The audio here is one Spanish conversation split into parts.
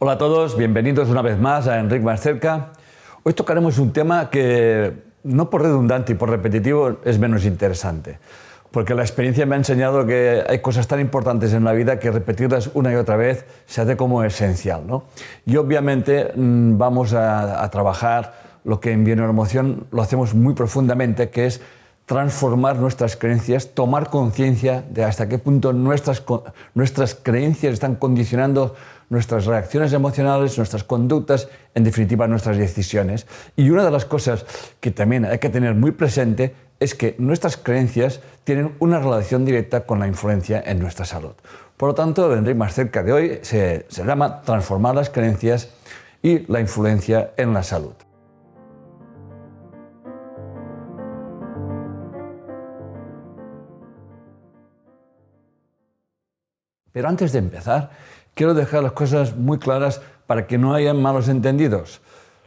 Hola a todos, bienvenidos una vez más a Enric Más Cerca. Hoy tocaremos un tema que, no por redundante y por repetitivo, es menos interesante. Porque la experiencia me ha enseñado que hay cosas tan importantes en la vida que repetirlas una y otra vez se hace como esencial, ¿no? Y obviamente vamos a trabajar lo que en Bioneuroemoción lo hacemos muy profundamente, que es transformar nuestras creencias, tomar conciencia de hasta qué punto nuestras creencias están condicionando nuestras reacciones emocionales, nuestras conductas, en definitiva nuestras decisiones. Y una de las cosas que también hay que tener muy presente es que nuestras creencias tienen una relación directa con la influencia en nuestra salud. Por lo tanto, el Enric Más Cerca de hoy se llama Transformar las creencias y la influencia en la salud. Pero antes de empezar, quiero dejar las cosas muy claras para que no haya malos entendidos.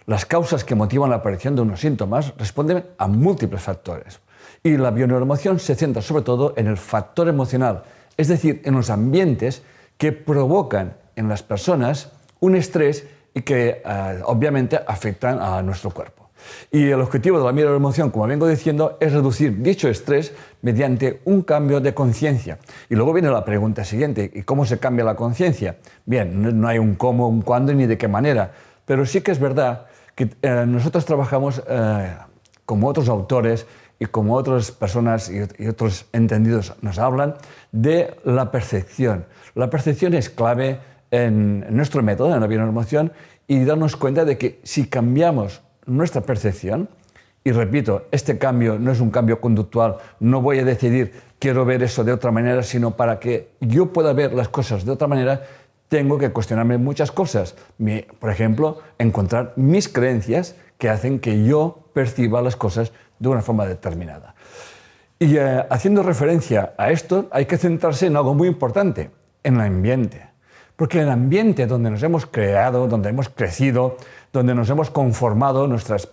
Las causas que motivan la aparición de unos síntomas responden a múltiples factores. Y la bioneuroemoción se centra sobre todo en el factor emocional, es decir, en los ambientes que provocan en las personas un estrés y que obviamente afectan a nuestro cuerpo. Y el objetivo de la bioneuroemoción, como vengo diciendo, es reducir dicho estrés mediante un cambio de conciencia. Y luego viene la pregunta siguiente, ¿y cómo se cambia la conciencia? Bien, no hay un cómo, un cuándo ni de qué manera, pero sí que es verdad que nosotros trabajamos como otros autores y como otras personas y otros entendidos nos hablan de la percepción. La percepción es clave en nuestro método, en la bioneuroemoción, y darnos cuenta de que si cambiamos nuestra percepción, y repito, este cambio no es un cambio conductual, no voy a decidir quiero ver eso de otra manera, sino para que yo pueda ver las cosas de otra manera, tengo que cuestionarme muchas cosas. Por ejemplo, encontrar mis creencias que hacen que yo perciba las cosas de una forma determinada. Y haciendo referencia a esto, hay que centrarse en algo muy importante, en el ambiente. Porque el ambiente donde nos hemos creado, donde hemos crecido, donde nos hemos conformado, nuestras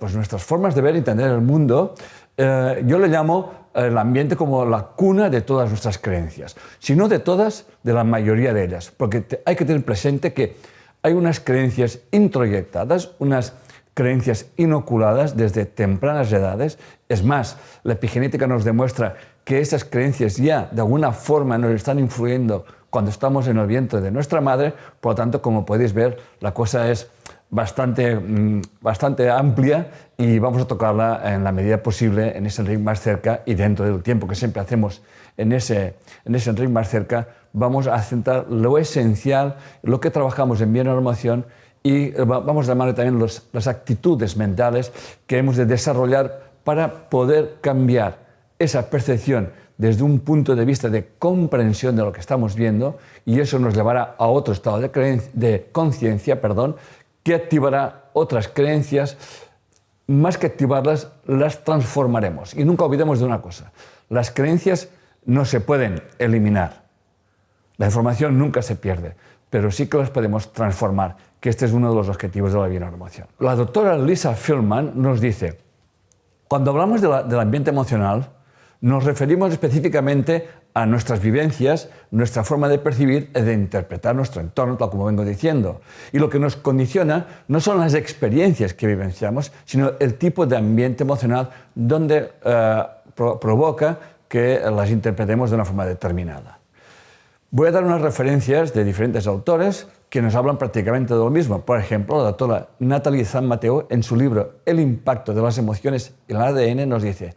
formas de ver y entender el mundo, yo le llamo el ambiente como la cuna de todas nuestras creencias. Si no de todas, de la mayoría de ellas. Porque hay que tener presente que hay unas creencias introyectadas, unas creencias inoculadas desde tempranas edades. Es más, la epigenética nos demuestra que esas creencias ya de alguna forma nos están influyendo cuando estamos en el vientre de nuestra madre. Por lo tanto, como podéis ver, la cosa es bastante amplia y vamos a tocarla en la medida posible en ese Enric Más Cerca, y dentro del tiempo que siempre hacemos en ese Enric Más Cerca vamos a centrar lo esencial, lo que trabajamos en bioneuroemoción, y vamos a llamar también las actitudes mentales que hemos de desarrollar para poder cambiar esa percepción desde un punto de vista de comprensión de lo que estamos viendo, y eso nos llevará a otro estado de conciencia, que activará otras creencias. Más que activarlas, las transformaremos. Y nunca olvidemos de una cosa: las creencias no se pueden eliminar. La información nunca se pierde, pero sí que las podemos transformar, que este es uno de los objetivos de la bioneuroemoción. La doctora Lisa Feldman nos dice: cuando hablamos del ambiente emocional, nos referimos específicamente a nuestras vivencias, nuestra forma de percibir y de interpretar nuestro entorno, tal como vengo diciendo. Y lo que nos condiciona no son las experiencias que vivenciamos, sino el tipo de ambiente emocional donde provoca que las interpretemos de una forma determinada. Voy a dar unas referencias de diferentes autores que nos hablan prácticamente de lo mismo. Por ejemplo, la doctora Natalie San Mateo, en su libro El impacto de las emociones en el ADN, nos dice: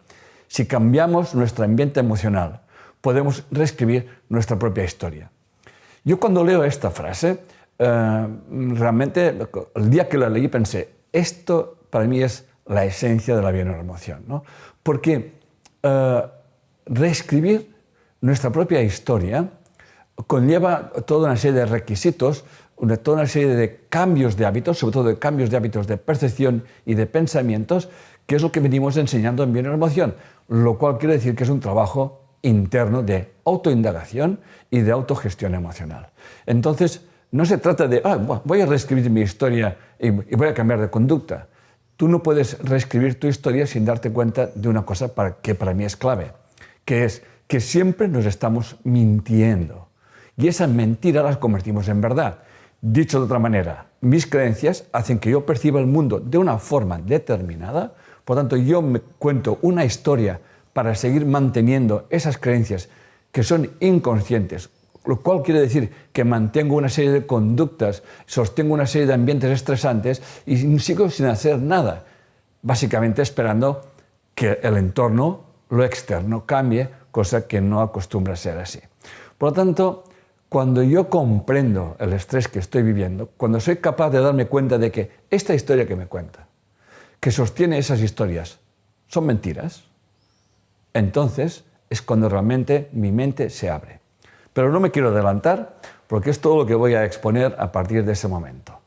si cambiamos nuestro ambiente emocional, podemos reescribir nuestra propia historia. Yo cuando leo esta frase, realmente el día que la leí pensé, esto para mí es la esencia de la bioneuroemoción, ¿no? Porque reescribir nuestra propia historia conlleva toda una serie de requisitos, toda una serie de cambios de hábitos, sobre todo de cambios de hábitos de percepción y de pensamientos, que es lo que venimos enseñando en bioneuroemoción, lo cual quiere decir que es un trabajo interno de autoindagación y de autogestión emocional. Entonces, no se trata de, voy a reescribir mi historia y voy a cambiar de conducta. Tú no puedes reescribir tu historia sin darte cuenta de una cosa que para mí es clave, que es que siempre nos estamos mintiendo. Y esa mentira la convertimos en verdad. Dicho de otra manera, mis creencias hacen que yo perciba el mundo de una forma determinada, por tanto yo me cuento una historia para seguir manteniendo esas creencias que son inconscientes, lo cual quiere decir que mantengo una serie de conductas, sostengo una serie de ambientes estresantes y sigo sin hacer nada, básicamente esperando que el entorno, lo externo, cambie, cosa que no acostumbra a ser así. Por lo tanto, cuando yo comprendo el estrés que estoy viviendo, cuando soy capaz de darme cuenta de que esta historia que me cuenta, que sostiene esas historias, son mentiras, entonces es cuando realmente mi mente se abre. Pero no me quiero adelantar porque es todo lo que voy a exponer a partir de ese momento.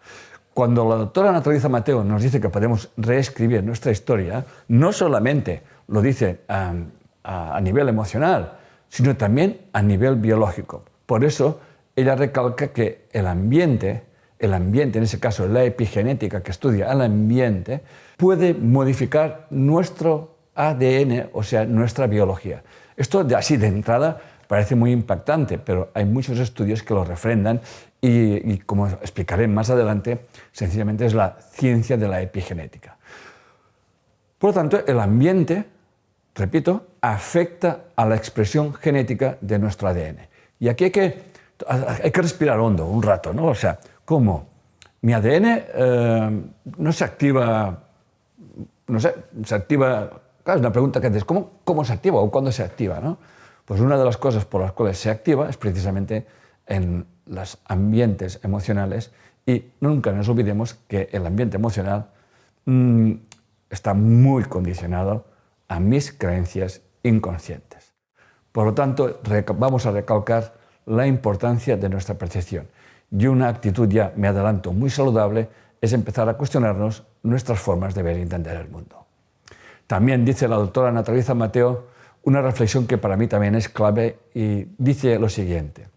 Cuando la doctora Naturaleza Mateo nos dice que podemos reescribir nuestra historia, no solamente lo dice a nivel emocional, sino también a nivel biológico. Por eso ella recalca que el ambiente, en ese caso la epigenética que estudia al ambiente, puede modificar nuestro ADN, o sea, nuestra biología. Esto así de entrada parece muy impactante, pero hay muchos estudios que lo refrendan y como explicaré más adelante, sencillamente es la ciencia de la epigenética. Por lo tanto, el ambiente, repito, afecta a la expresión genética de nuestro ADN. Y aquí hay que respirar hondo un rato, ¿no? O sea, ¿cómo? Mi ADN no se activa, se activa. Claro, es una pregunta que haces, ¿cómo se activa o cuándo se activa, ¿no? Pues una de las cosas por las cuales se activa es precisamente en los ambientes emocionales y nunca nos olvidemos que el ambiente emocional está muy condicionado a mis creencias inconscientes. Por lo tanto, vamos a recalcar la importancia de nuestra percepción. Y una actitud, ya me adelanto, muy saludable es empezar a cuestionarnos nuestras formas de ver y entender el mundo. También dice la doctora Naturaleza Mateo una reflexión que para mí también es clave y dice lo siguiente.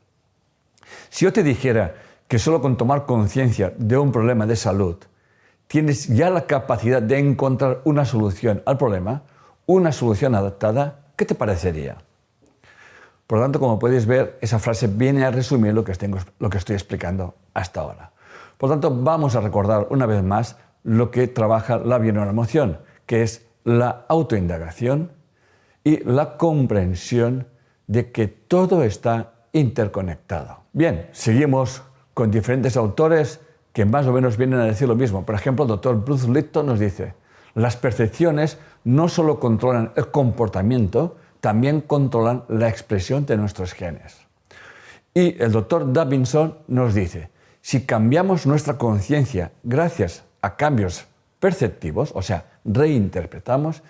Si yo te dijera que solo con tomar conciencia de un problema de salud tienes ya la capacidad de encontrar una solución al problema, una solución adaptada, ¿qué te parecería? Por lo tanto, como podéis ver, esa frase viene a resumir lo que estoy explicando hasta ahora. Por lo tanto, vamos a recordar una vez más lo que trabaja la bioneuroemoción, que es la autoindagación y la comprensión de que todo está interconectado. Bien, seguimos con diferentes autores que más o menos vienen a decir lo mismo. Por ejemplo, el doctor Bruce Lipton nos dice: las percepciones no solo controlan el comportamiento, también controlan la expresión de nuestros genes. Y el doctor Davidson nos dice: si cambiamos nuestra conciencia gracias a cambios perceptivos, o sea, reinterpretamos,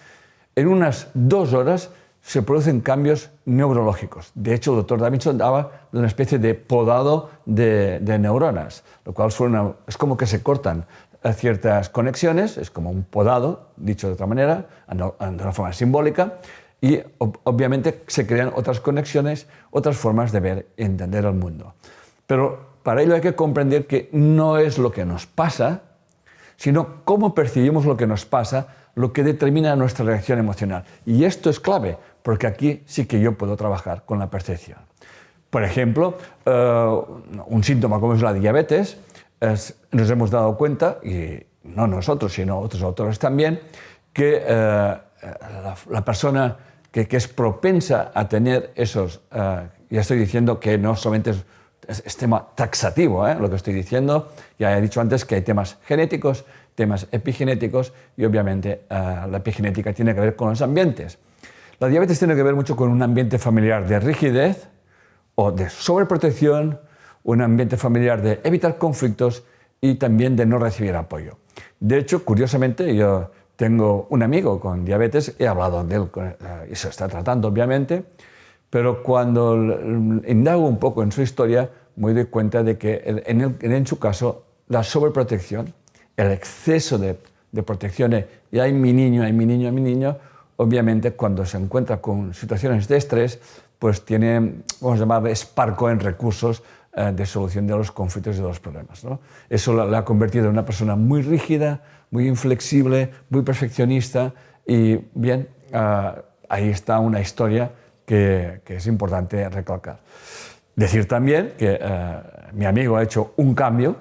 en unas 2 horas se producen cambios neurológicos. De hecho, el doctor Davidson daba de una especie de podado de neuronas, lo cual es como que se cortan ciertas conexiones, es como un podado, dicho de otra manera, de una forma simbólica, y obviamente se crean otras conexiones, otras formas de ver y entender el mundo. Pero para ello hay que comprender que no es lo que nos pasa, sino cómo percibimos lo que nos pasa, lo que determina nuestra reacción emocional. Y esto es clave, porque aquí sí que yo puedo trabajar con la percepción. Por ejemplo, un síntoma como es la diabetes, nos hemos dado cuenta, y no nosotros, sino otros autores también, que la persona que es propensa a tener esos, ya estoy diciendo que no solamente es tema taxativo, lo que estoy diciendo, ya he dicho antes que hay temas genéticos, temas epigenéticos y obviamente la epigenética tiene que ver con los ambientes. La diabetes tiene que ver mucho con un ambiente familiar de rigidez o de sobreprotección, un ambiente familiar de evitar conflictos y también de no recibir apoyo. De hecho, curiosamente, yo tengo un amigo con diabetes, he hablado de él y se está tratando obviamente, pero cuando indago un poco en su historia me doy cuenta de que en su caso la sobreprotección, el exceso de protección, y ay mi niño, obviamente cuando se encuentra con situaciones de estrés, pues tiene, vamos a llamar, esparco en recursos de solución de los conflictos y de los problemas, ¿no? Eso la ha convertido en una persona muy rígida, muy inflexible, muy perfeccionista y bien, ahí está una historia que es importante recalcar. Decir también que mi amigo ha hecho un cambio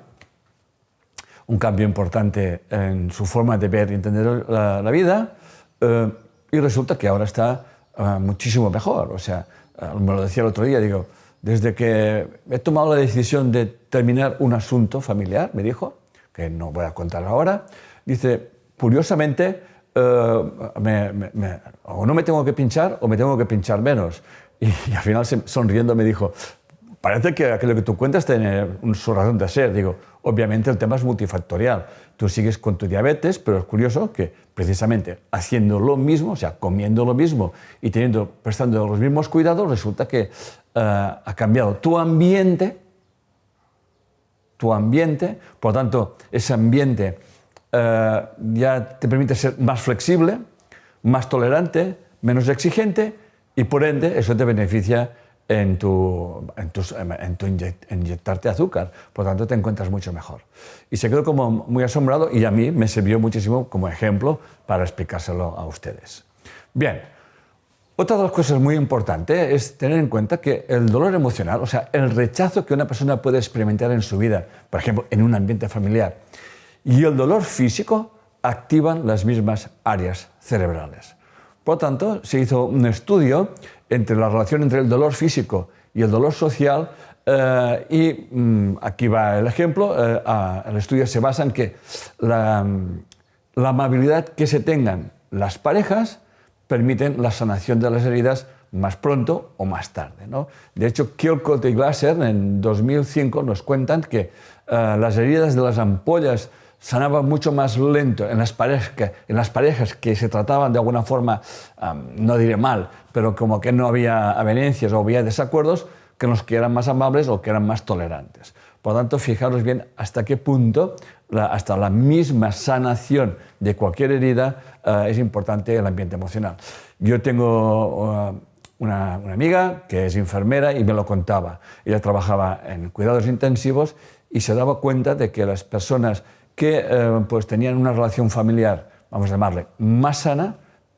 importante en su forma de ver y entender la vida, y resulta que ahora está muchísimo mejor. O sea, me lo decía el otro día, digo, desde que he tomado la decisión de terminar un asunto familiar, me dijo, que no voy a contar ahora, dice, curiosamente, o no me tengo que pinchar o me tengo que pinchar menos. Y al final, sonriendo, me dijo, parece que aquello que tú cuentas tiene su razón de ser. Digo, obviamente el tema es multifactorial. Tú sigues con tu diabetes, pero es curioso que precisamente haciendo lo mismo, o sea, comiendo lo mismo y prestando los mismos cuidados, resulta que ha cambiado tu ambiente, por lo tanto, ese ambiente ya te permite ser más flexible, más tolerante, menos exigente y por ende eso te beneficia en inyectarte azúcar. Por lo tanto, te encuentras mucho mejor. Y se quedó como muy asombrado y a mí me sirvió muchísimo como ejemplo para explicárselo a ustedes. Bien, otra de las cosas muy importantes es tener en cuenta que el dolor emocional, o sea, el rechazo que una persona puede experimentar en su vida, por ejemplo, en un ambiente familiar, y el dolor físico activan las mismas áreas cerebrales. Por lo tanto, se hizo un estudio entre la relación entre el dolor físico y el dolor social aquí va el ejemplo. El estudio se basa en que la amabilidad que se tengan las parejas permiten la sanación de las heridas más pronto o más tarde, ¿no? De hecho, Kilcott y Glasser en 2005 nos cuentan que las heridas de las ampollas sanaban mucho más lento en las parejas que se trataban de alguna forma, no diré mal, pero como que no había avenencias o había desacuerdos, que los que eran más amables o que eran más tolerantes. Por lo tanto, fijaros bien hasta qué punto, hasta la misma sanación de cualquier herida es importante el ambiente emocional. Yo tengo una amiga que es enfermera y me lo contaba. Ella trabajaba en cuidados intensivos y se daba cuenta de que las personas que pues tenían una relación familiar, vamos a llamarle, más sana,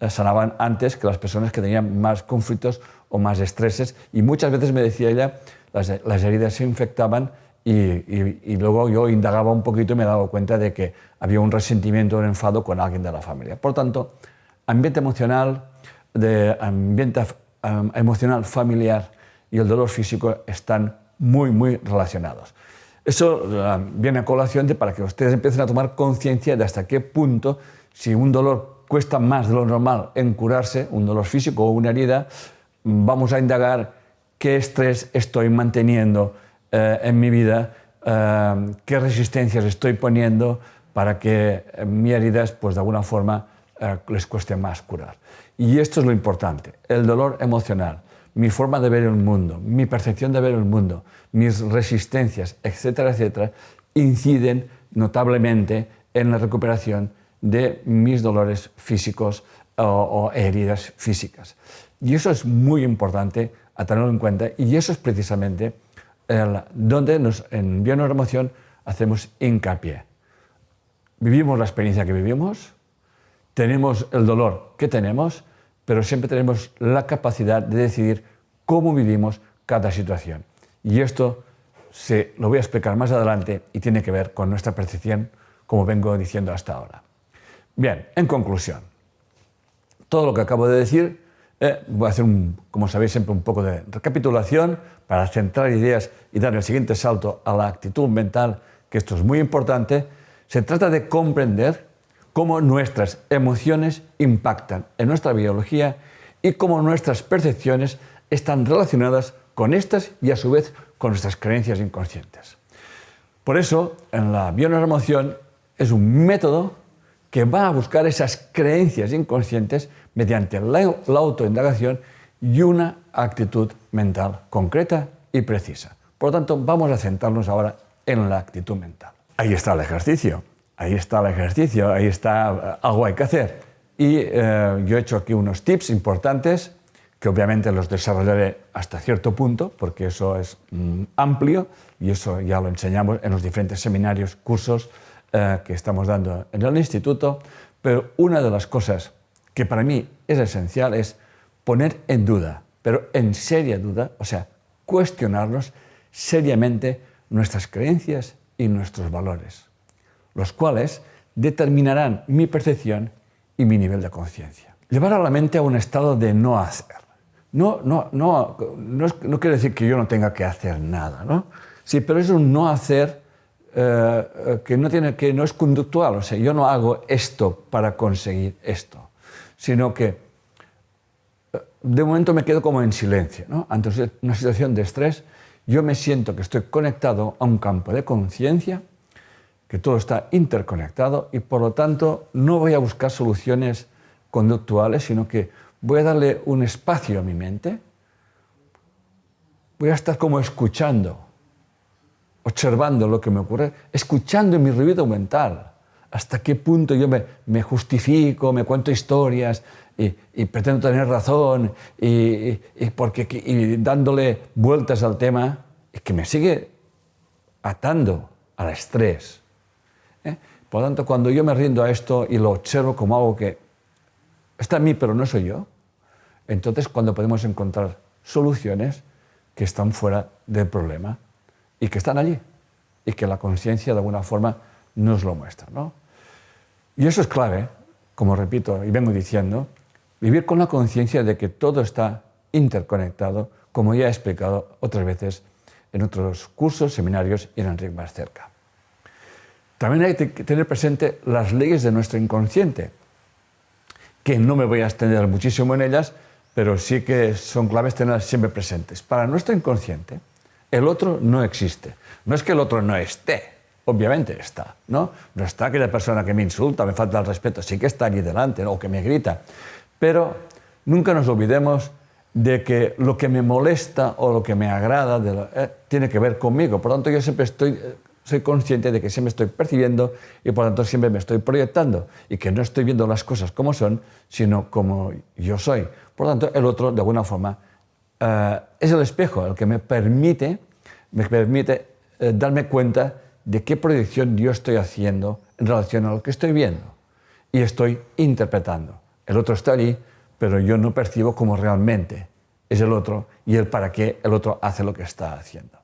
sanaban antes que las personas que tenían más conflictos o más estreses. Y muchas veces me decía ella, las heridas se infectaban y luego yo indagaba un poquito y me daba cuenta de que había un resentimiento, un enfado con alguien de la familia. Por tanto, ambiente emocional familiar y el dolor físico están muy, muy relacionados. Eso viene a colación para que ustedes empiecen a tomar conciencia de hasta qué punto, si un dolor cuesta más de lo normal en curarse, un dolor físico o una herida, vamos a indagar qué estrés estoy manteniendo en mi vida, qué resistencias estoy poniendo para que mis heridas, pues de alguna forma, les cueste más curar. Y esto es lo importante, el dolor emocional, mi forma de ver el mundo, mi percepción de ver el mundo, mis resistencias, etcétera, etcétera, inciden notablemente en la recuperación de mis dolores físicos o heridas físicas. Y eso es muy importante a tenerlo en cuenta y eso es precisamente donde en Bioneuroemoción hacemos hincapié. Vivimos la experiencia que vivimos, tenemos el dolor que tenemos, pero siempre tenemos la capacidad de decidir cómo vivimos cada situación. Y esto lo voy a explicar más adelante y tiene que ver con nuestra percepción, como vengo diciendo hasta ahora. Bien, en conclusión, todo lo que acabo de decir, voy a hacer, como sabéis, siempre un poco de recapitulación para centrar ideas y dar el siguiente salto a la actitud mental, que esto es muy importante. Se trata de comprender cómo nuestras emociones impactan en nuestra biología y cómo nuestras percepciones están relacionadas con estas y a su vez con nuestras creencias inconscientes. Por eso, en la Bioneuroemoción es un método que va a buscar esas creencias inconscientes mediante la autoindagación y una actitud mental concreta y precisa. Por lo tanto, vamos a centrarnos ahora en la actitud mental. Ahí está el ejercicio. Ahí está algo hay que hacer. Y yo he hecho aquí unos tips importantes que obviamente los desarrollaré hasta cierto punto, porque eso es amplio y eso ya lo enseñamos en los diferentes seminarios, cursos que estamos dando en el instituto. Pero una de las cosas que para mí es esencial es poner en duda, pero en seria duda, o sea, cuestionarnos seriamente nuestras creencias y nuestros valores, los cuales determinarán mi percepción y mi nivel de conciencia. Llevar a la mente a un estado de no hacer. No quiere decir que yo no tenga que hacer nada, ¿no? Sí, pero es un no hacer que no es conductual. O sea, yo no hago esto para conseguir esto, sino que de momento me quedo como en silencio, ¿no? Ante una situación de estrés, yo me siento que estoy conectado a un campo de conciencia, que todo está interconectado y por lo tanto no voy a buscar soluciones conductuales, sino que voy a darle un espacio a mi mente, voy a estar como escuchando, observando lo que me ocurre, escuchando mi ruido mental, hasta qué punto yo me justifico, me cuento historias y pretendo tener razón y dándole vueltas al tema que me sigue atando al estrés. Por lo tanto, cuando yo me rindo a esto y lo observo como algo que está en mí pero no soy yo, entonces cuando podemos encontrar soluciones que están fuera del problema y que están allí y que la conciencia de alguna forma nos lo muestra, ¿no? Y eso es clave, como repito y vengo diciendo, vivir con la conciencia de que todo está interconectado, como ya he explicado otras veces en otros cursos, seminarios y en Enric Más Cerca. También hay que tener presente las leyes de nuestro inconsciente, que no me voy a extender muchísimo en ellas, pero sí que son claves tenerlas siempre presentes. Para nuestro inconsciente, el otro no existe. No es que el otro no esté, obviamente está, ¿no? No está aquella persona que me insulta, me falta el respeto, sí que está allí delante, ¿no? O que me grita. Pero nunca nos olvidemos de que lo que me molesta o lo que me agrada tiene que ver conmigo. Por lo tanto, yo siempre soy consciente de que siempre estoy percibiendo y por lo tanto siempre me estoy proyectando y que no estoy viendo las cosas como son, sino como yo soy. Por lo tanto, el otro, de alguna forma, es el espejo el que me permite darme cuenta de qué proyección yo estoy haciendo en relación a lo que estoy viendo y estoy interpretando. El otro está allí, pero yo no percibo cómo realmente es el otro y el para qué el otro hace lo que está haciendo.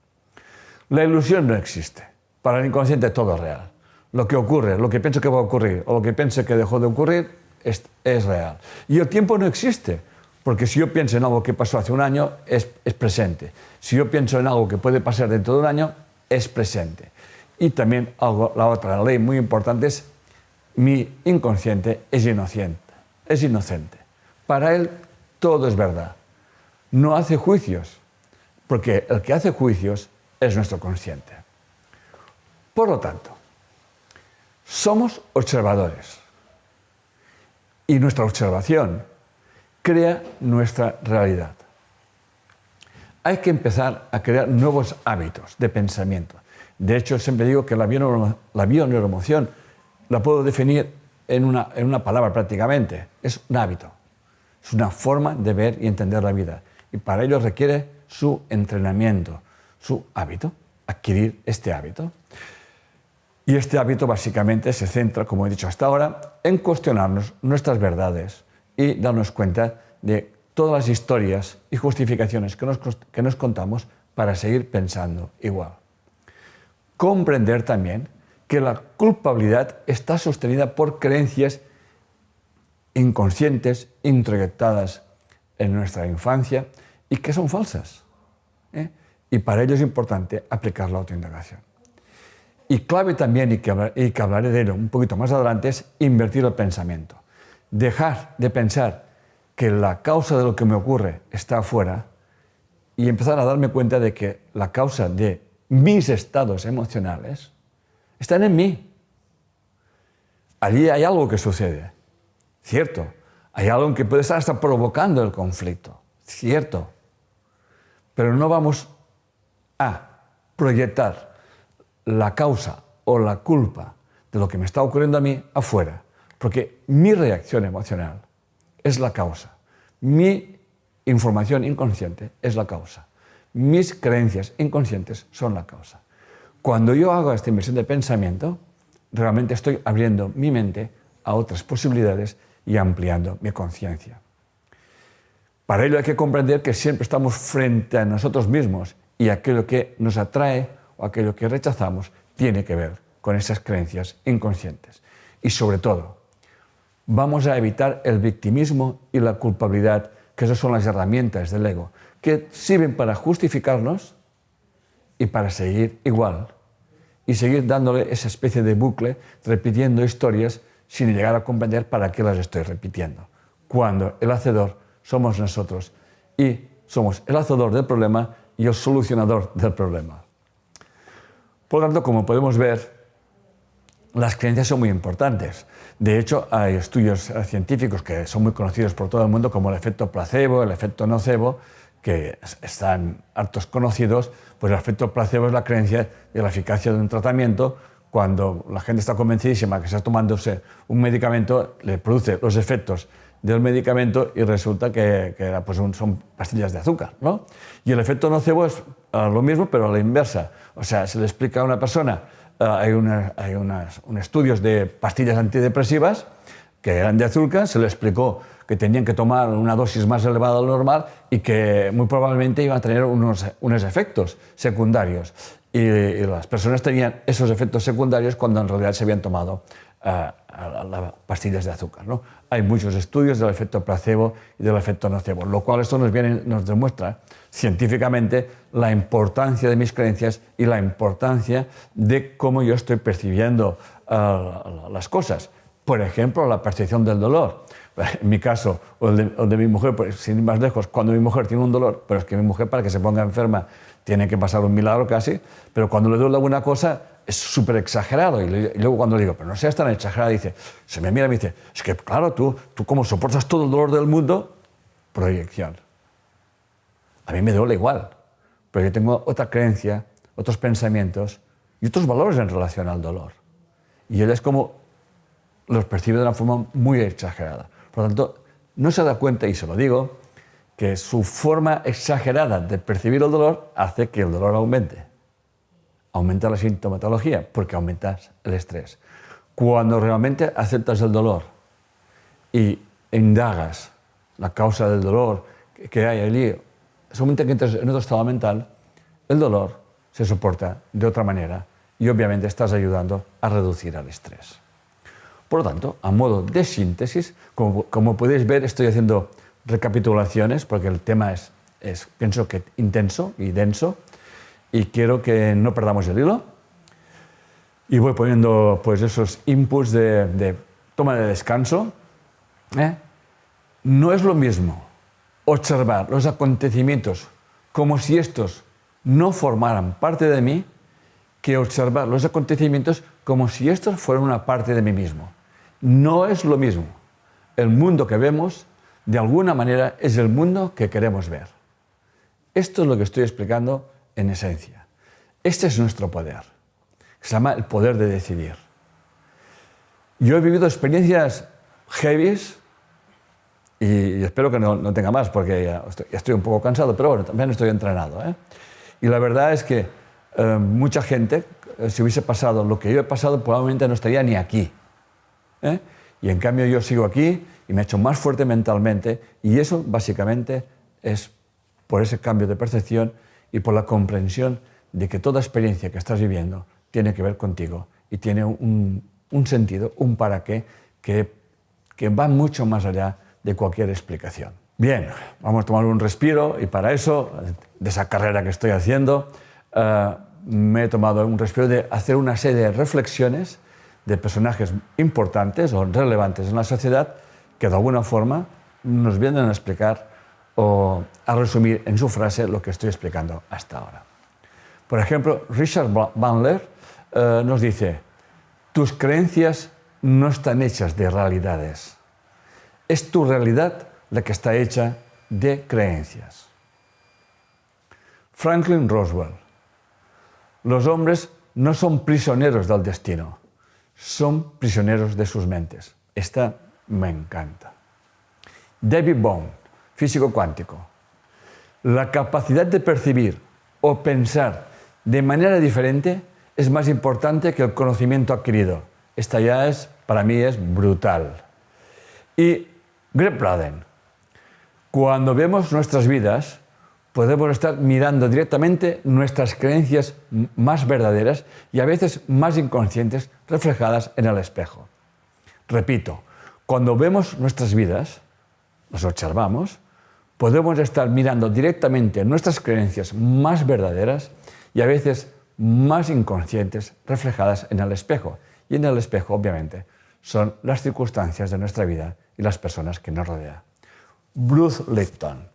La ilusión no existe. Para el inconsciente todo es real. Lo que ocurre, lo que pienso que va a ocurrir o lo que pienso que dejó de ocurrir es real. Y el tiempo no existe, porque si yo pienso en algo que pasó hace un año, es presente. Si yo pienso en algo que puede pasar dentro de un año, es presente. Y también la otra ley muy importante es mi inconsciente es inocente. Para él todo es verdad. No hace juicios, porque el que hace juicios es nuestro consciente. Por lo tanto, somos observadores y nuestra observación crea nuestra realidad. Hay que empezar a crear nuevos hábitos de pensamiento. De hecho, siempre digo que la bioneuroemoción la puedo definir en una palabra prácticamente. Es un hábito, es una forma de ver y entender la vida. Y para ello requiere su entrenamiento, su hábito, adquirir este hábito. Y este hábito básicamente se centra, como he dicho hasta ahora, en cuestionarnos nuestras verdades y darnos cuenta de todas las historias y justificaciones que nos contamos para seguir pensando igual. Comprender también que la culpabilidad está sostenida por creencias inconscientes, introyectadas en nuestra infancia y que son falsas. Y para ello es importante aplicar la autoindagación. Y clave también, y que hablaré de ello un poquito más adelante, es invertir el pensamiento. Dejar de pensar que la causa de lo que me ocurre está afuera y empezar a darme cuenta de que la causa de mis estados emocionales están en mí. Allí hay algo que sucede, cierto. Hay algo que puede estar hasta provocando el conflicto, cierto. Pero no vamos a proyectar la causa o la culpa de lo que me está ocurriendo a mí afuera, porque mi reacción emocional es la causa, mi información inconsciente es la causa, mis creencias inconscientes son la causa. Cuando yo hago esta inversión de pensamiento, realmente estoy abriendo mi mente a otras posibilidades y ampliando mi conciencia. Para ello hay que comprender que siempre estamos frente a nosotros mismos y aquello que nos atrae o aquello que rechazamos tiene que ver con esas creencias inconscientes. Y sobre todo, vamos a evitar el victimismo y la culpabilidad, que esas son las herramientas del ego, que sirven para justificarnos y para seguir igual y seguir dándole esa especie de bucle, repitiendo historias sin llegar a comprender para qué las estoy repitiendo, cuando el hacedor somos nosotros y somos el hacedor del problema y el solucionador del problema. Por lo tanto, como podemos ver, las creencias son muy importantes. De hecho, hay estudios científicos que son muy conocidos por todo el mundo, como el efecto placebo, el efecto nocebo, que están hartos conocidos. Pues el efecto placebo es la creencia de la eficacia de un tratamiento. Cuando la gente está convencidísima que está tomándose un medicamento, le produce los efectos del medicamento y resulta que pues son pastillas de azúcar, ¿no? Y el efecto nocebo es lo mismo, pero a la inversa. O sea, se le explica a una persona, hay unos estudios de pastillas antidepresivas que eran de azúcar, se le explicó que tenían que tomar una dosis más elevada de lo normal y que muy probablemente iban a tener unos efectos secundarios. Y las personas tenían esos efectos secundarios cuando en realidad se habían tomado las pastillas de azúcar, ¿no? Hay muchos estudios del efecto placebo y del efecto nocebo, lo cual esto nos demuestra científicamente la importancia de mis creencias y la importancia de cómo yo estoy percibiendo las cosas. Por ejemplo, la percepción del dolor. En mi caso, o el de mi mujer, pues, sin ir más lejos, cuando mi mujer tiene un dolor, pero es que mi mujer para que se ponga enferma tiene que pasar un milagro casi, pero cuando le duele alguna cosa es súper exagerado. Y luego cuando le digo, pero no seas tan exagerada, dice, se me mira y me dice, es que claro, tú como soportas todo el dolor del mundo, proyección. A mí me duele igual, pero yo tengo otra creencia, otros pensamientos y otros valores en relación al dolor. Y ella es como los percibe de una forma muy exagerada. Por lo tanto, no se da cuenta, y se lo digo, que su forma exagerada de percibir el dolor hace que el dolor aumente. Aumenta la sintomatología porque aumentas el estrés. Cuando realmente aceptas el dolor y indagas la causa del dolor que hay allí, solamente que entres en otro estado mental, el dolor se soporta de otra manera y obviamente estás ayudando a reducir el estrés. Por lo tanto, a modo de síntesis, como podéis ver, estoy haciendo recapitulaciones porque el tema es pienso que intenso y denso y quiero que no perdamos el hilo y voy poniendo pues esos inputs de toma de descanso. No es lo mismo observar los acontecimientos como si estos no formaran parte de mí que observar los acontecimientos como si estos fueran una parte de mí mismo. No es lo mismo. El mundo que vemos, de alguna manera, es el mundo que queremos ver. Esto es lo que estoy explicando en esencia. Este es nuestro poder. Se llama el poder de decidir. Yo he vivido experiencias heavies y espero que no tenga más porque ya estoy un poco cansado, pero bueno, también estoy entrenado, ¿eh? Y la verdad es que mucha gente, si hubiese pasado lo que yo he pasado, probablemente no estaría ni aquí. Y en cambio yo sigo aquí y me he hecho más fuerte mentalmente y eso básicamente es por ese cambio de percepción y por la comprensión de que toda experiencia que estás viviendo tiene que ver contigo y tiene un sentido, un para qué que va mucho más allá de cualquier explicación. Bien, vamos a tomar un respiro y para eso, de esa carrera que estoy haciendo, me he tomado un respiro de hacer una serie de reflexiones de personajes importantes o relevantes en la sociedad que de alguna forma nos vienen a explicar o a resumir en su frase lo que estoy explicando hasta ahora. Por ejemplo, Richard Bandler nos dice, tus creencias no están hechas de realidades. Es tu realidad la que está hecha de creencias. Franklin Roosevelt, los hombres no son prisioneros del destino, son prisioneros de sus mentes. Esta me encanta. David Bohm, físico cuántico. La capacidad de percibir o pensar de manera diferente es más importante que el conocimiento adquirido. Esta ya para mí es brutal. Y Greg Braden, Cuando vemos nuestras vidas, podemos estar mirando directamente nuestras creencias más verdaderas y a veces más inconscientes reflejadas en el espejo. Repito, cuando vemos nuestras vidas, nos observamos, podemos estar mirando directamente nuestras creencias más verdaderas y a veces más inconscientes reflejadas en el espejo. Y en el espejo, obviamente, son las circunstancias de nuestra vida y las personas que nos rodean. Bruce Lipton.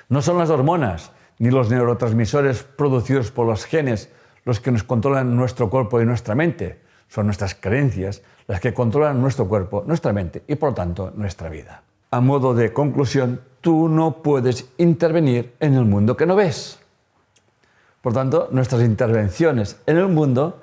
No son las hormonas ni los neurotransmisores producidos por los genes los que nos controlan nuestro cuerpo y nuestra mente. Son nuestras creencias las que controlan nuestro cuerpo, nuestra mente y, por lo tanto, nuestra vida. A modo de conclusión, tú no puedes intervenir en el mundo que no ves. Por tanto, nuestras intervenciones en el mundo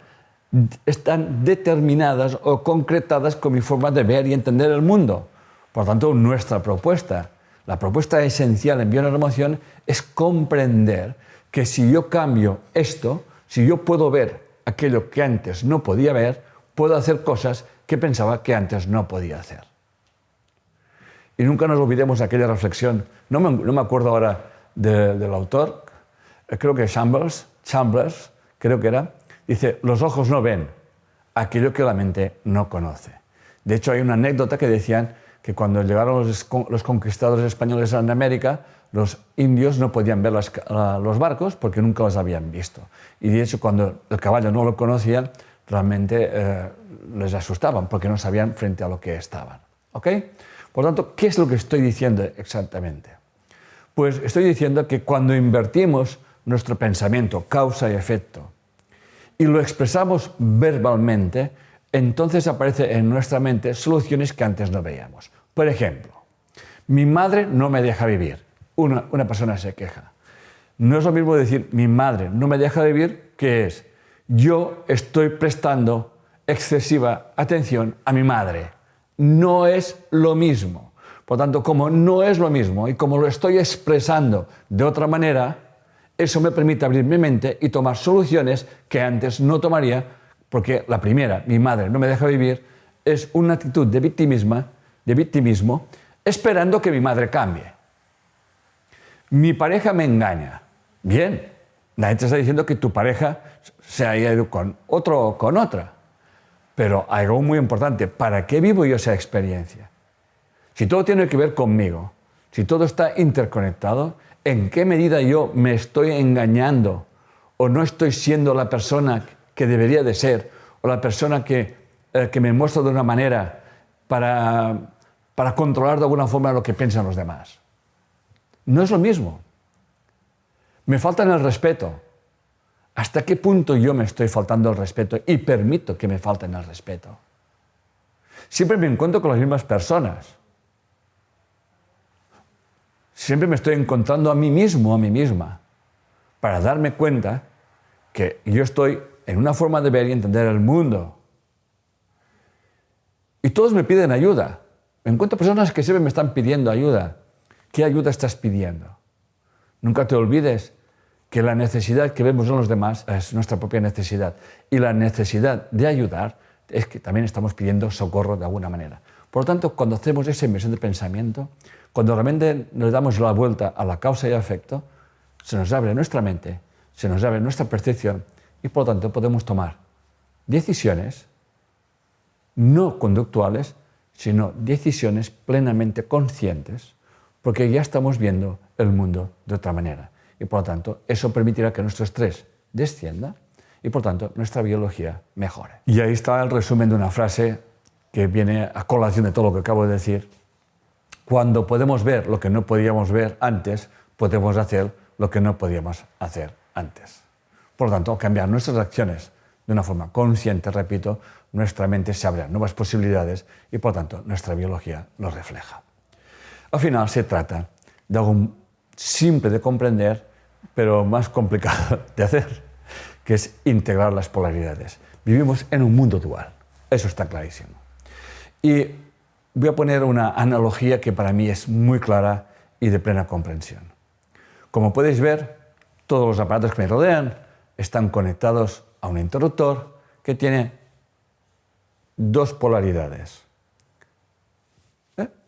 están determinadas o concretadas con mi forma de ver y entender el mundo. Por tanto, nuestra propuesta, la propuesta esencial en Bioneuroemoción es comprender que si yo cambio esto, si yo puedo ver aquello que antes no podía ver, puedo hacer cosas que pensaba que antes no podía hacer. Y nunca nos olvidemos de aquella reflexión, no me acuerdo ahora del autor, creo que Chambers, creo que era, dice, los ojos no ven aquello que la mente no conoce. De hecho, hay una anécdota que decían que cuando llegaron los conquistadores españoles a América, los indios no podían ver los barcos porque nunca los habían visto. Y de hecho, cuando el caballo no lo conocían, realmente les asustaban porque no sabían frente a lo que estaban. ¿Ok? Por tanto, ¿qué es lo que estoy diciendo exactamente? Pues estoy diciendo que cuando invertimos nuestro pensamiento, causa y efecto, y lo expresamos verbalmente, entonces aparecen en nuestra mente soluciones que antes no veíamos. Por ejemplo, mi madre no me deja vivir. Una persona se queja. No es lo mismo decir mi madre no me deja vivir que es yo estoy prestando excesiva atención a mi madre. No es lo mismo. Por tanto, como no es lo mismo y como lo estoy expresando de otra manera, eso me permite abrir mi mente y tomar soluciones que antes no tomaría, porque la primera, mi madre no me deja vivir, es una actitud de victimismo, esperando que mi madre cambie. Mi pareja me engaña. Bien, nadie te está diciendo que tu pareja se haya ido con otro o con otra. Pero hay algo muy importante, ¿para qué vivo yo esa experiencia? Si todo tiene que ver conmigo, si todo está interconectado, ¿en qué medida yo me estoy engañando o no estoy siendo la persona que debería de ser o la persona que me muestro de una manera para controlar de alguna forma lo que piensan los demás? No es lo mismo. Me faltan el respeto. ¿Hasta qué punto yo me estoy faltando el respeto y permito que me falten el respeto? Siempre me encuentro con las mismas personas. Siempre me estoy encontrando a mí mismo, a mí misma, para darme cuenta que yo estoy en una forma de ver y entender el mundo. Y todos me piden ayuda. Me encuentro personas que siempre me están pidiendo ayuda. ¿Qué ayuda estás pidiendo? Nunca te olvides que la necesidad que vemos en los demás es nuestra propia necesidad. Y la necesidad de ayudar es que también estamos pidiendo socorro de alguna manera. Por lo tanto, cuando hacemos esa inversión de pensamiento, cuando realmente nos damos la vuelta a la causa y el efecto, se nos abre nuestra mente, se nos abre nuestra percepción y por lo tanto podemos tomar decisiones no conductuales, sino decisiones plenamente conscientes, porque ya estamos viendo el mundo de otra manera. Y por lo tanto, eso permitirá que nuestro estrés descienda y por tanto nuestra biología mejore. Y ahí está el resumen de una frase que viene a colación de todo lo que acabo de decir. Cuando podemos ver lo que no podíamos ver antes, podemos hacer lo que no podíamos hacer antes. Por lo tanto, cambiar nuestras acciones de una forma consciente, repito, nuestra mente se abre a nuevas posibilidades y por lo tanto nuestra biología lo refleja. Al final se trata de algo simple de comprender, pero más complicado de hacer, que es integrar las polaridades. Vivimos en un mundo dual, eso está clarísimo. Y voy a poner una analogía que para mí es muy clara y de plena comprensión. Como podéis ver, todos los aparatos que me rodean están conectados a un interruptor que tiene dos polaridades.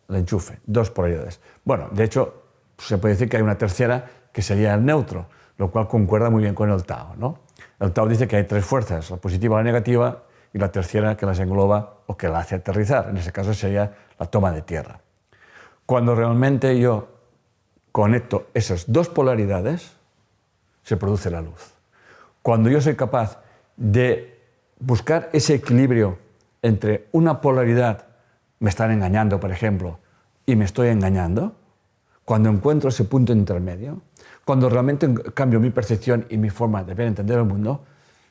el enchufe, dos polaridades. Bueno, de hecho, se puede decir que hay una tercera que sería el neutro, lo cual concuerda muy bien con el Tao, ¿no? El Tao dice que hay tres fuerzas, la positiva, la negativa y la tercera que las engloba o que la hace aterrizar. En ese caso sería la toma de tierra. Cuando realmente yo conecto esas dos polaridades, se produce la luz. Cuando yo soy capaz de buscar ese equilibrio entre una polaridad, me están engañando, por ejemplo, y me estoy engañando, cuando encuentro ese punto intermedio, cuando realmente cambio mi percepción y mi forma de ver y entender el mundo,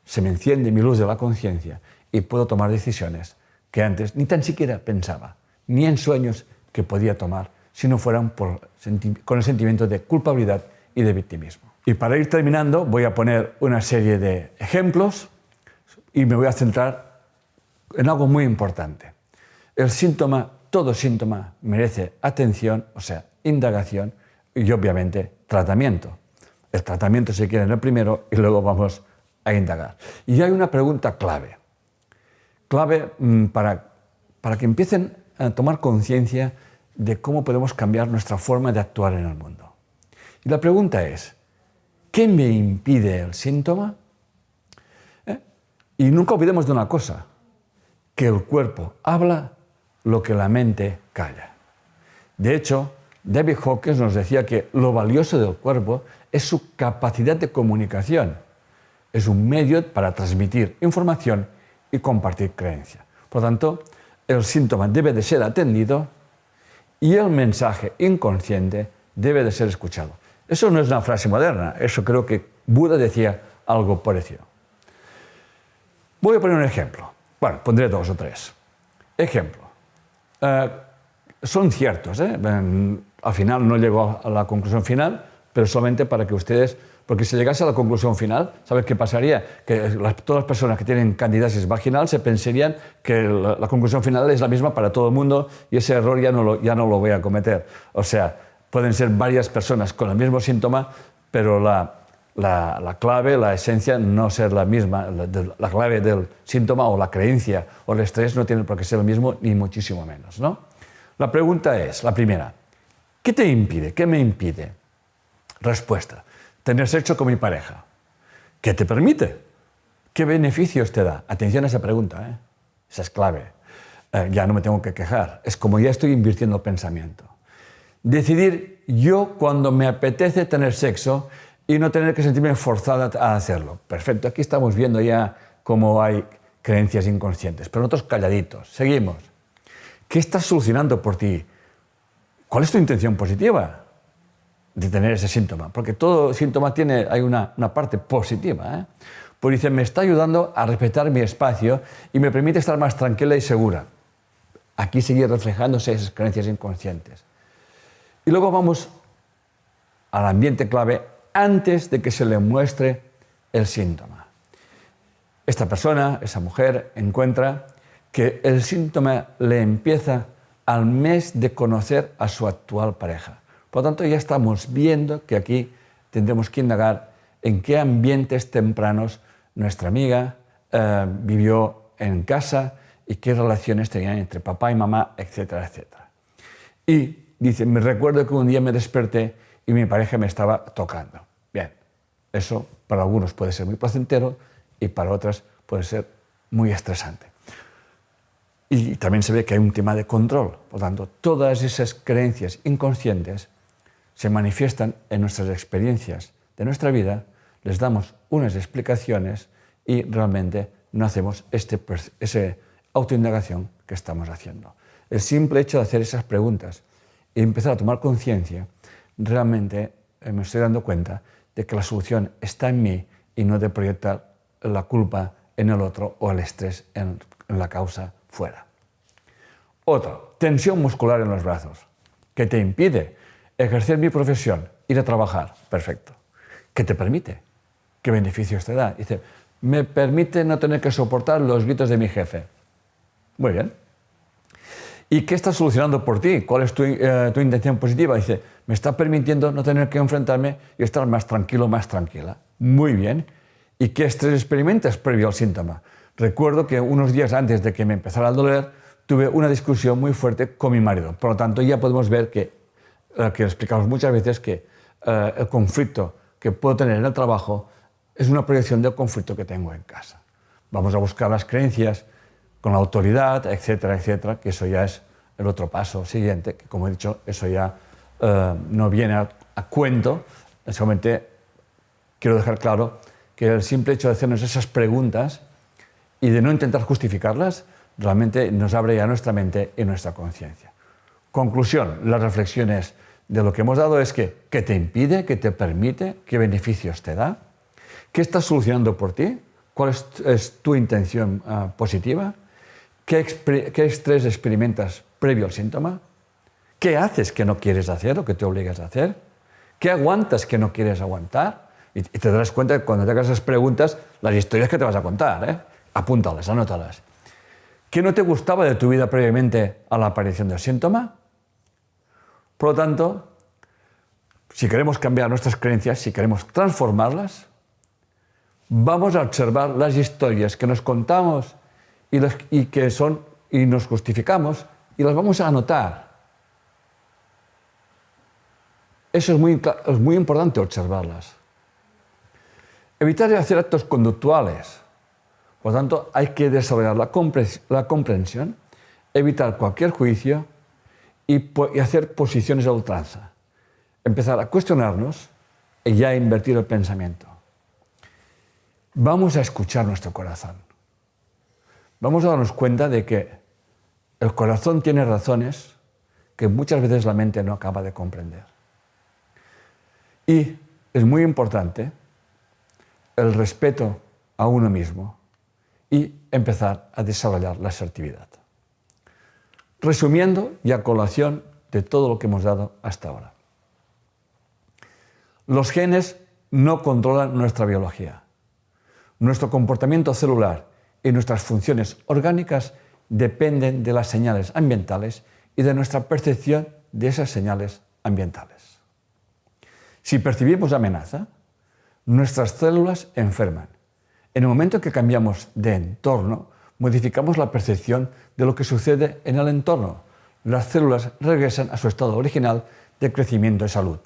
se me enciende mi luz de la conciencia y puedo tomar decisiones que antes ni tan siquiera pensaba, ni en sueños que podía tomar, si no fueran con el sentimiento de culpabilidad y de victimismo. Y para ir terminando, voy a poner una serie de ejemplos y me voy a centrar en algo muy importante. El síntoma, todo síntoma merece atención, o sea, indagación y obviamente tratamiento. El tratamiento se quiere en el primero y luego vamos a indagar. Y hay una pregunta clave para que empiecen a tomar conciencia de cómo podemos cambiar nuestra forma de actuar en el mundo. Y la pregunta es, ¿qué me impide el síntoma? Y nunca olvidemos de una cosa, que el cuerpo habla lo que la mente calla. De hecho, David Hawkins nos decía que lo valioso del cuerpo es su capacidad de comunicación. Es un medio para transmitir información y compartir creencia. Por lo tanto, el síntoma debe de ser atendido y el mensaje inconsciente debe de ser escuchado. Eso no es una frase moderna, eso creo que Buda decía algo parecido. Voy a poner un ejemplo. Bueno, pondré dos o tres. Ejemplo. Son ciertos, al final no llego a la conclusión final, pero solamente para que ustedes, porque si llegase a la conclusión final, ¿sabes qué pasaría? Que todas las personas que tienen candidiasis vaginal se pensarían que la conclusión final es la misma para todo el mundo y ese error ya no lo voy a cometer. O sea, pueden ser varias personas con el mismo síntoma, pero la clave, la esencia no ser la misma. La clave del síntoma o la creencia o el estrés no tiene por qué ser el mismo, ni muchísimo menos, ¿no? La pregunta es, la primera, ¿qué te impide? ¿Qué me impide? Respuesta, tener sexo con mi pareja. ¿Qué te permite? ¿Qué beneficios te da? Atención a esa pregunta, esa es clave. Ya no me tengo que quejar, es como ya estoy invirtiendo pensamiento. Decidir yo cuando me apetece tener sexo y no tener que sentirme forzada a hacerlo. Perfecto, aquí estamos viendo ya cómo hay creencias inconscientes, pero nosotros calladitos. Seguimos. ¿Qué estás solucionando por ti? ¿Cuál es tu intención positiva de tener ese síntoma? Porque todo síntoma hay una parte positiva. Pues dice, me está ayudando a respetar mi espacio y me permite estar más tranquila y segura. Aquí sigue reflejándose esas creencias inconscientes. Y luego vamos al ambiente clave antes de que se le muestre el síntoma. Esta persona, esa mujer, encuentra que el síntoma le empieza al mes de conocer a su actual pareja. Por lo tanto, ya estamos viendo que aquí tendremos que indagar en qué ambientes tempranos nuestra amiga vivió en casa y qué relaciones tenían entre papá y mamá, etcétera, etcétera. Y dice, me recuerdo que un día me desperté y mi pareja me estaba tocando. Bien, eso para algunos puede ser muy placentero y para otras puede ser muy estresante. Y también se ve que hay un tema de control. Por lo tanto, todas esas creencias inconscientes se manifiestan en nuestras experiencias de nuestra vida, les damos unas explicaciones y realmente no hacemos esa autoindagación que estamos haciendo. El simple hecho de hacer esas preguntas y empezar a tomar conciencia, realmente me estoy dando cuenta de que la solución está en mí y no de proyectar la culpa en el otro o el estrés en la causa fuera. Otro, tensión muscular en los brazos. ¿Qué te impide ejercer mi profesión, ir a trabajar? Perfecto. ¿Qué te permite? ¿Qué beneficios te da? Dice, me permite no tener que soportar los gritos de mi jefe. Muy bien. ¿Y qué estás solucionando por ti? ¿Cuál es tu intención positiva? Dice, me está permitiendo no tener que enfrentarme y estar más tranquilo, más tranquila. Muy bien. ¿Y qué estrés experimentas previo al síntoma? Recuerdo que unos días antes de que me empezara a doler, tuve una discusión muy fuerte con mi marido. Por lo tanto, ya podemos ver que explicamos muchas veces, que el conflicto que puedo tener en el trabajo es una proyección del conflicto que tengo en casa. Vamos a buscar las creencias con la autoridad, etcétera, etcétera, que eso ya es el otro paso siguiente, que como he dicho, eso ya no viene a cuento. Solamente quiero dejar claro que el simple hecho de hacernos esas preguntas y de no intentar justificarlas, realmente nos abre ya nuestra mente y nuestra conciencia. Conclusión, las reflexiones de lo que hemos dado es que ¿qué te impide? ¿Qué te permite? ¿Qué beneficios te da? ¿Qué estás solucionando por ti? ¿Cuál es tu intención positiva? ¿Qué estrés experimentas previo al síntoma? ¿Qué haces que no quieres hacer o que te obligas a hacer? ¿Qué aguantas que no quieres aguantar? Y te darás cuenta que cuando te hagas esas preguntas, las historias que te vas a contar, apúntalas, anótalas. ¿Qué no te gustaba de tu vida previamente a la aparición del síntoma? Por lo tanto, si queremos cambiar nuestras creencias, si queremos transformarlas, vamos a observar las historias que nos contamos y nos justificamos y las vamos a anotar. Eso es muy importante, observarlas. Evitar hacer actos conductuales. Por lo tanto, hay que desarrollar la comprensión, evitar cualquier juicio y hacer posiciones a ultranza. Empezar a cuestionarnos y ya invertir el pensamiento. Vamos a escuchar nuestro corazón. Vamos a darnos cuenta de que el corazón tiene razones que muchas veces la mente no acaba de comprender. Y es muy importante el respeto a uno mismo y empezar a desarrollar la asertividad. Resumiendo y a colación de todo lo que hemos dado hasta ahora. Los genes no controlan nuestra biología. Nuestro comportamiento celular y nuestras funciones orgánicas dependen de las señales ambientales y de nuestra percepción de esas señales ambientales. Si percibimos amenaza, nuestras células enferman. En el momento que cambiamos de entorno, modificamos la percepción de lo que sucede en el entorno. Las células regresan a su estado original de crecimiento y salud.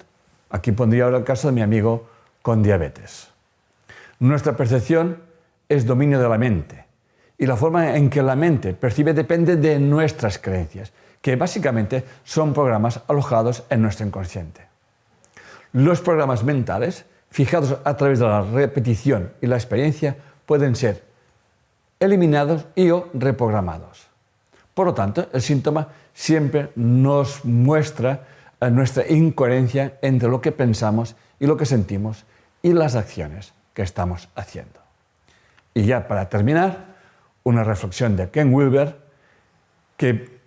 Aquí pondría ahora el caso de mi amigo con diabetes. Nuestra percepción es dominio de la mente y la forma en que la mente percibe depende de nuestras creencias, que básicamente son programas alojados en nuestro inconsciente. Los programas mentales, fijados a través de la repetición y la experiencia, pueden ser eliminados o reprogramados. Por lo tanto, el síntoma siempre nos muestra nuestra incoherencia entre lo que pensamos y lo que sentimos y las acciones que estamos haciendo. Y ya para terminar, una reflexión de Ken Wilber, que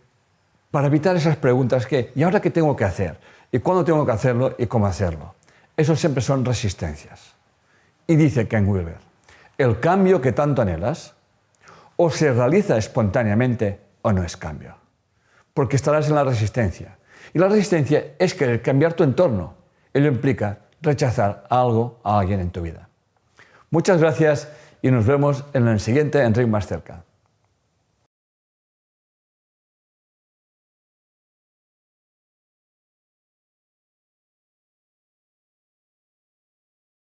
para evitar esas preguntas que ¿y ahora qué tengo que hacer? ¿Y cuándo tengo que hacerlo? ¿Y cómo hacerlo? Eso siempre son resistencias. Y dice Ken Wilber, el cambio que tanto anhelas o se realiza espontáneamente o no es cambio, porque estarás en la resistencia. Y la resistencia es querer cambiar tu entorno. Ello implica rechazar algo, a alguien en tu vida. Muchas gracias y nos vemos en el siguiente Enric Más Cerca.